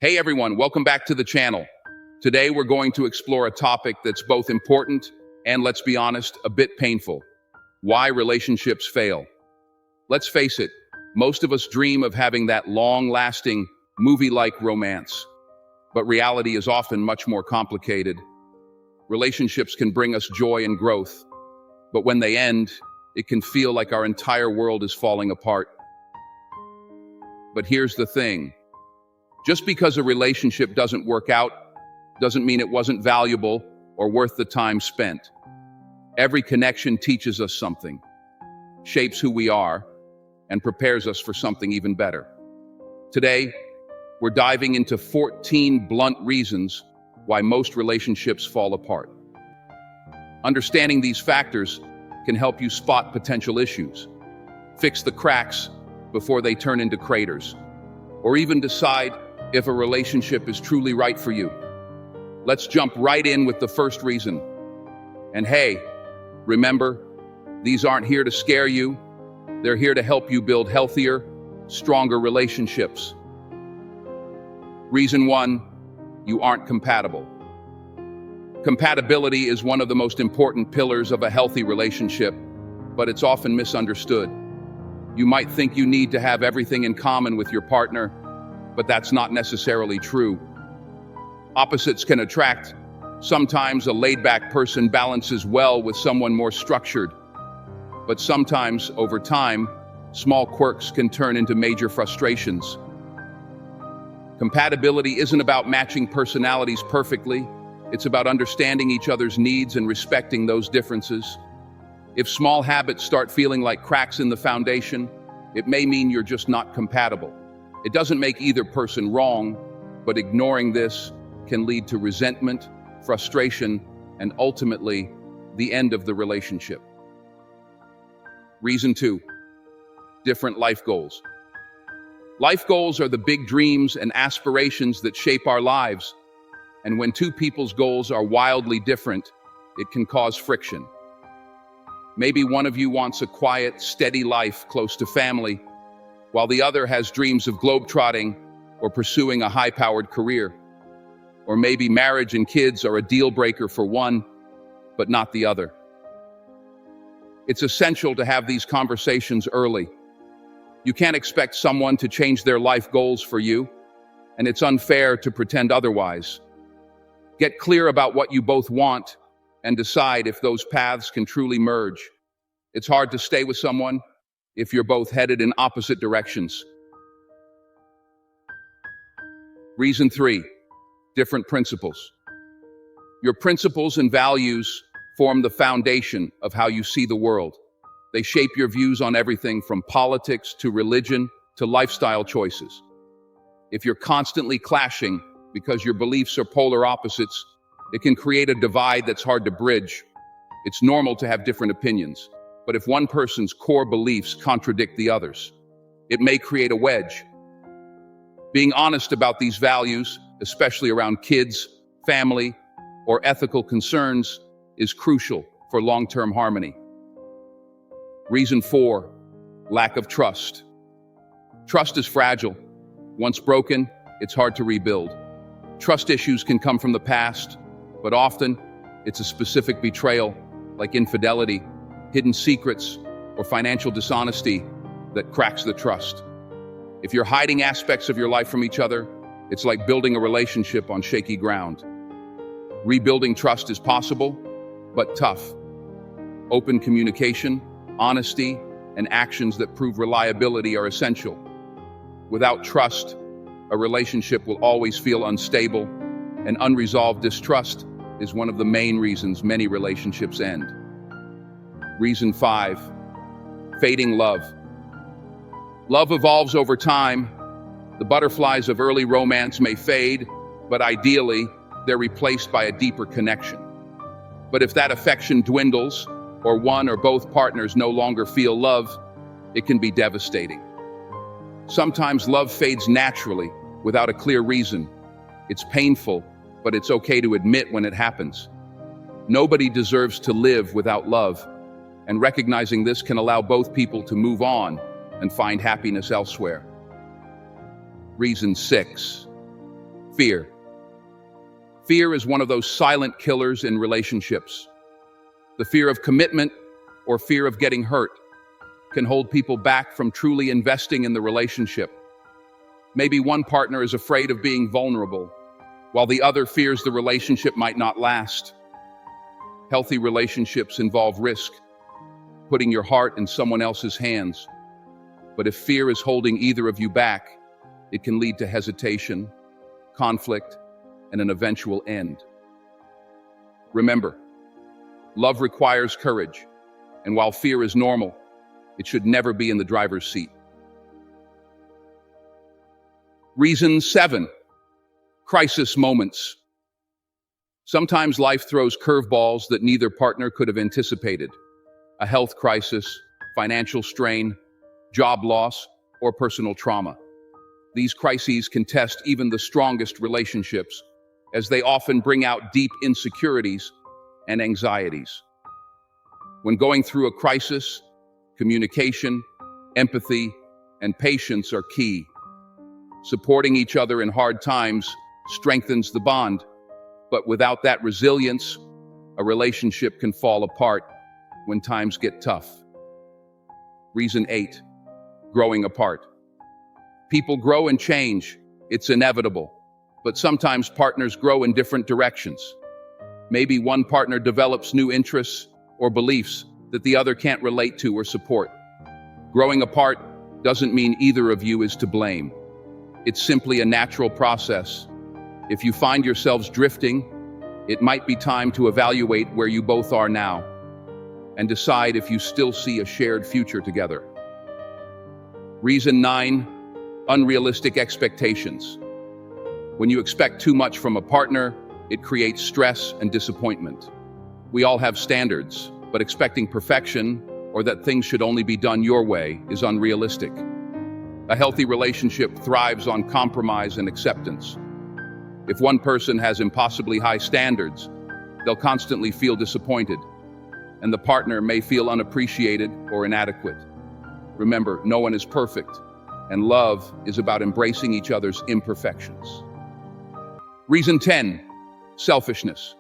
Hey everyone, welcome back to the channel. Today we're going to explore a topic that's both important and, let's be honest, a bit painful. Why relationships fail. Let's face it, most of us dream of having that long-lasting, movie-like romance. But reality is often much more complicated. Relationships can bring us joy and growth, but when they end, it can feel like our entire world is falling apart. But here's the thing. Just because a relationship doesn't work out doesn't mean it wasn't valuable or worth the time spent. Every connection teaches us something, shapes who we are, and prepares us for something even better. Today, we're diving into 14 blunt reasons why most relationships fall apart. Understanding these factors can help you spot potential issues, fix the cracks before they turn into craters, or even decide if a relationship is truly right for you. Let's jump right in with the first reason. And hey, remember, these aren't here to scare you. They're here to help you build healthier, stronger relationships. Reason 1, you aren't compatible. Compatibility is one of the most important pillars of a healthy relationship, but it's often misunderstood. You might think you need to have everything in common with your partner, but that's not necessarily true. Opposites can attract. Sometimes a laid-back person balances well with someone more structured, but sometimes, over time, small quirks can turn into major frustrations. Compatibility isn't about matching personalities perfectly. It's about understanding each other's needs and respecting those differences. If small habits start feeling like cracks in the foundation, it may mean you're just not compatible. It doesn't make either person wrong, but ignoring this can lead to resentment, frustration, and ultimately, the end of the relationship. Reason 2, different life goals. Life goals are the big dreams and aspirations that shape our lives. And when two people's goals are wildly different, it can cause friction. Maybe one of you wants a quiet, steady life close to family, while the other has dreams of globetrotting or pursuing a high-powered career. Or maybe marriage and kids are a deal breaker for one, but not the other. It's essential to have these conversations early. You can't expect someone to change their life goals for you, and it's unfair to pretend otherwise. Get clear about what you both want and decide if those paths can truly merge. It's hard to stay with someone if you're both headed in opposite directions. Reason 3, different principles. Your principles and values form the foundation of how you see the world. They shape your views on everything from politics to religion to lifestyle choices. If you're constantly clashing because your beliefs are polar opposites, it can create a divide that's hard to bridge. It's normal to have different opinions, but if one person's core beliefs contradict the others, it may create a wedge. Being honest about these values, especially around kids, family, or ethical concerns, is crucial for long-term harmony. Reason 4, lack of trust. Trust is fragile. Once broken, it's hard to rebuild. Trust issues can come from the past, but often it's a specific betrayal, like infidelity, hidden secrets, or financial dishonesty that cracks the trust. If you're hiding aspects of your life from each other, it's like building a relationship on shaky ground. Rebuilding trust is possible, but tough. Open communication, honesty, and actions that prove reliability are essential. Without trust, a relationship will always feel unstable, and unresolved distrust is one of the main reasons many relationships end. Reason 5, fading love. Love evolves over time. The butterflies of early romance may fade, but ideally, they're replaced by a deeper connection. But if that affection dwindles, or one or both partners no longer feel love, it can be devastating. Sometimes love fades naturally, without a clear reason. It's painful, but it's okay to admit when it happens. Nobody deserves to live without love, and recognizing this can allow both people to move on and find happiness elsewhere. Reason 6, Fear. Fear is one of those silent killers in relationships. The fear of commitment or fear of getting hurt can hold people back from truly investing in the relationship. Maybe one partner is afraid of being vulnerable, while the other fears the relationship might not last. Healthy relationships involve risk, putting your heart in someone else's hands. But if fear is holding either of you back, it can lead to hesitation, conflict, and an eventual end. Remember, love requires courage, and while fear is normal, it should never be in the driver's seat. Reason 7. Crisis moments. Sometimes life throws curveballs that neither partner could have anticipated. A health crisis, financial strain, job loss, or personal trauma. These crises can test even the strongest relationships, as they often bring out deep insecurities and anxieties. When going through a crisis, communication, empathy, and patience are key. Supporting each other in hard times strengthens the bond, but without that resilience, a relationship can fall apart when times get tough. Reason 8. Growing apart. People grow and change, it's inevitable, but sometimes partners grow in different directions. Maybe one partner develops new interests or beliefs that the other can't relate to or support. Growing apart doesn't mean either of you is to blame. It's simply a natural process. If you find yourselves drifting, it might be time to evaluate where you both are now and decide if you still see a shared future together. Reason 9. Unrealistic expectations. When you expect too much from a partner, it creates stress and disappointment. We all have standards, but expecting perfection or that things should only be done your way is unrealistic. A healthy relationship thrives on compromise and acceptance. If one person has impossibly high standards, they'll constantly feel disappointed, and the partner may feel unappreciated or inadequate. Remember, no one is perfect, and love is about embracing each other's imperfections. Reason 10. Selfishness.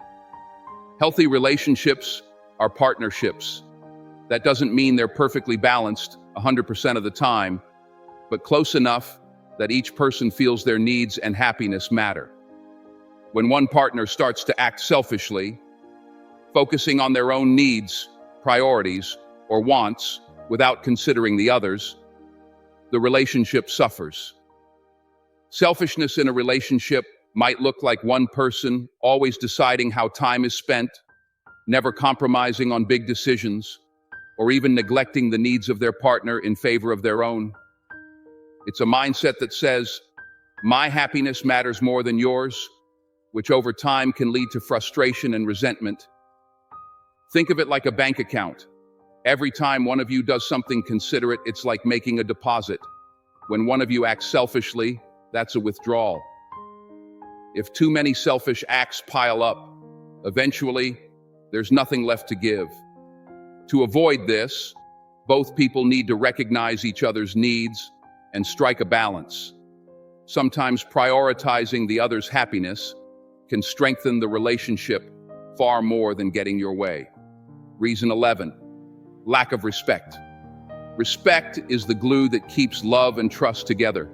Healthy relationships are partnerships. That doesn't mean they're perfectly balanced 100% of the time, but close enough that each person feels their needs and happiness matter. When one partner starts to act selfishly, focusing on their own needs, priorities, or wants without considering the others, the relationship suffers. Selfishness in a relationship might look like one person always deciding how time is spent, never compromising on big decisions, or even neglecting the needs of their partner in favor of their own. It's a mindset that says, my happiness matters more than yours, which over time can lead to frustration and resentment. Think of it like a bank account. Every time one of you does something considerate, it's like making a deposit. When one of you acts selfishly, that's a withdrawal. If too many selfish acts pile up, eventually, there's nothing left to give. To avoid this, both people need to recognize each other's needs and strike a balance. Sometimes prioritizing the other's happiness can strengthen the relationship far more than getting your way. Reason 11. Lack of respect. Respect is the glue that keeps love and trust together.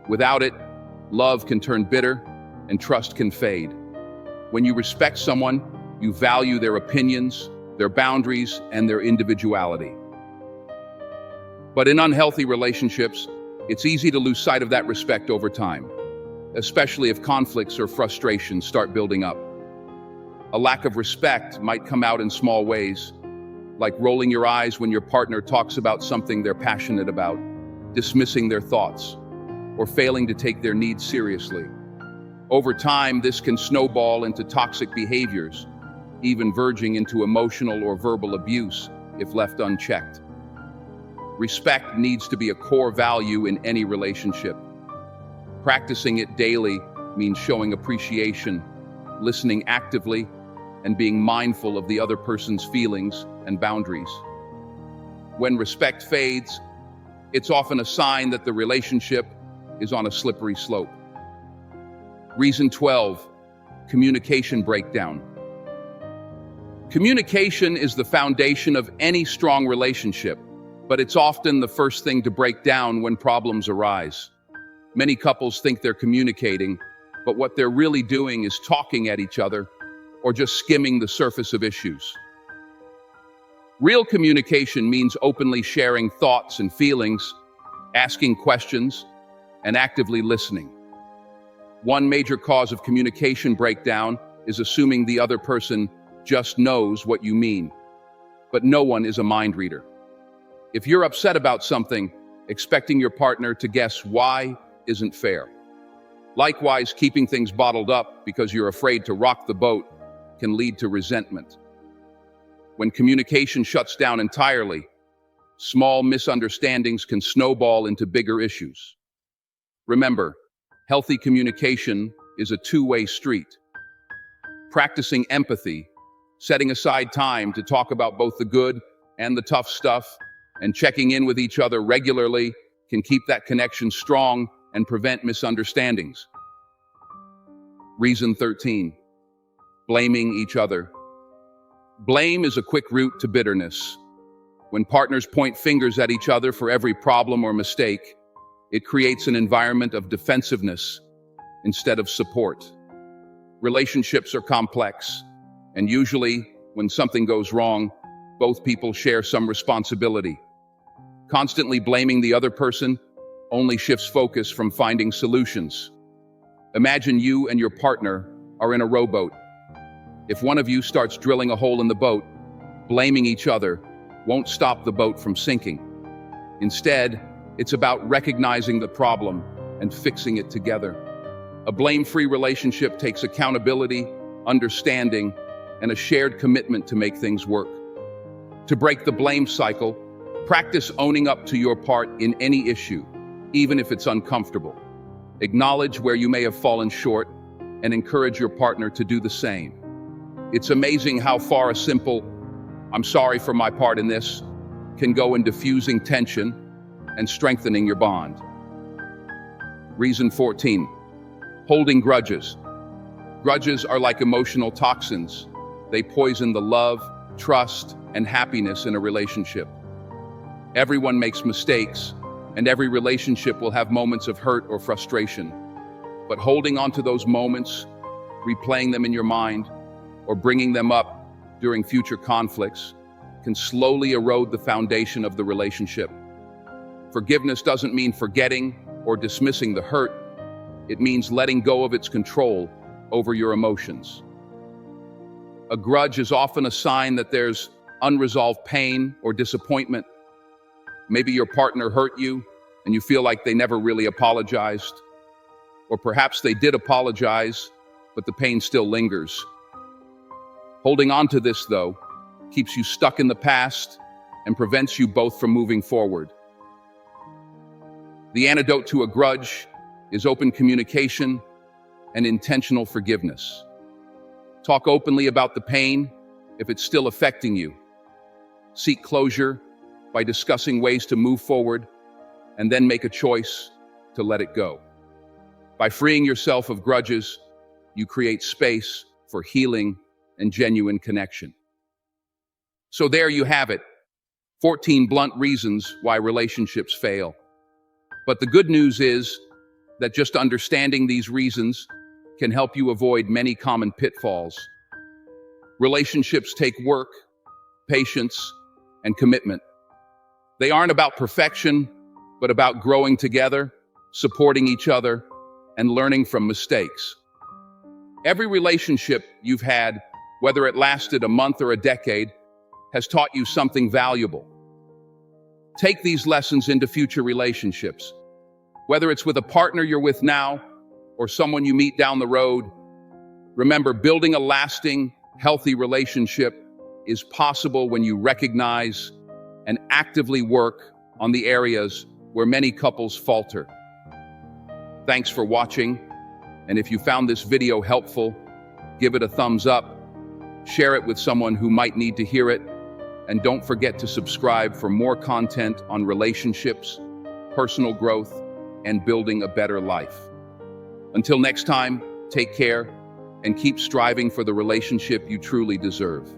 Without it, love can turn bitter and trust can fade. When you respect someone, you value their opinions, their boundaries, and their individuality. But in unhealthy relationships, it's easy to lose sight of that respect over time, especially if conflicts or frustrations start building up. A lack of respect might come out in small ways, like rolling your eyes when your partner talks about something they're passionate about, dismissing their thoughts, or failing to take their needs seriously. Over time, this can snowball into toxic behaviors, even verging into emotional or verbal abuse if left unchecked. Respect needs to be a core value in any relationship. Practicing it daily means showing appreciation, listening actively, and being mindful of the other person's feelings and boundaries. When respect fades, it's often a sign that the relationship is on a slippery slope. Reason 12, communication breakdown. Communication is the foundation of any strong relationship, but it's often the first thing to break down when problems arise. Many couples think they're communicating, but what they're really doing is talking at each other or just skimming the surface of issues. Real communication means openly sharing thoughts and feelings, asking questions, and actively listening. One major cause of communication breakdown is assuming the other person just knows what you mean. But no one is a mind reader. If you're upset about something, expecting your partner to guess why isn't fair. Likewise, keeping things bottled up because you're afraid to rock the boat can lead to resentment. When communication shuts down entirely, small misunderstandings can snowball into bigger issues. Remember, healthy communication is a two-way street. Practicing empathy, setting aside time to talk about both the good and the tough stuff, and checking in with each other regularly can keep that connection strong and prevent misunderstandings. Reason 13, blaming each other. Blame is a quick route to bitterness. When partners point fingers at each other for every problem or mistake, it creates an environment of defensiveness instead of support. Relationships are complex, and usually, when something goes wrong, both people share some responsibility. Constantly blaming the other person only shifts focus from finding solutions. Imagine you and your partner are in a rowboat. If one of you starts drilling a hole in the boat, blaming each other won't stop the boat from sinking. Instead, it's about recognizing the problem and fixing it together. A blame-free relationship takes accountability, understanding, and a shared commitment to make things work. To break the blame cycle, practice owning up to your part in any issue, even if it's uncomfortable. Acknowledge where you may have fallen short and encourage your partner to do the same. It's amazing how far a simple, "I'm sorry for my part in this," can go in diffusing tension and strengthening your bond. Reason 14, holding grudges. Grudges are like emotional toxins. They poison the love, trust, and happiness in a relationship. Everyone makes mistakes, and every relationship will have moments of hurt or frustration. But holding on to those moments, replaying them in your mind, or bringing them up during future conflicts can slowly erode the foundation of the relationship. Forgiveness doesn't mean forgetting or dismissing the hurt. It means letting go of its control over your emotions. A grudge is often a sign that there's unresolved pain or disappointment. Maybe your partner hurt you and you feel like they never really apologized. Or perhaps they did apologize, but the pain still lingers. Holding on to this, though, keeps you stuck in the past and prevents you both from moving forward. The antidote to a grudge is open communication and intentional forgiveness. Talk openly about the pain if it's still affecting you. Seek closure by discussing ways to move forward, and then make a choice to let it go. By freeing yourself of grudges, you create space for healing and genuine connection. So there you have it, 14 blunt reasons why relationships fail. But the good news is that just understanding these reasons can help you avoid many common pitfalls. Relationships take work, patience, and commitment. They aren't about perfection, but about growing together, supporting each other, and learning from mistakes. Every relationship you've had, whether it lasted a month or a decade, has taught you something valuable. Take these lessons into future relationships. Whether it's with a partner you're with now or someone you meet down the road, remember, building a lasting, healthy relationship is possible when you recognize and actively work on the areas where many couples falter. Thanks for watching, and if you found this video helpful, give it a thumbs up, share it with someone who might need to hear it, and don't forget to subscribe for more content on relationships, personal growth, and building a better life. Until next time, Take care and keep striving for the relationship you truly deserve.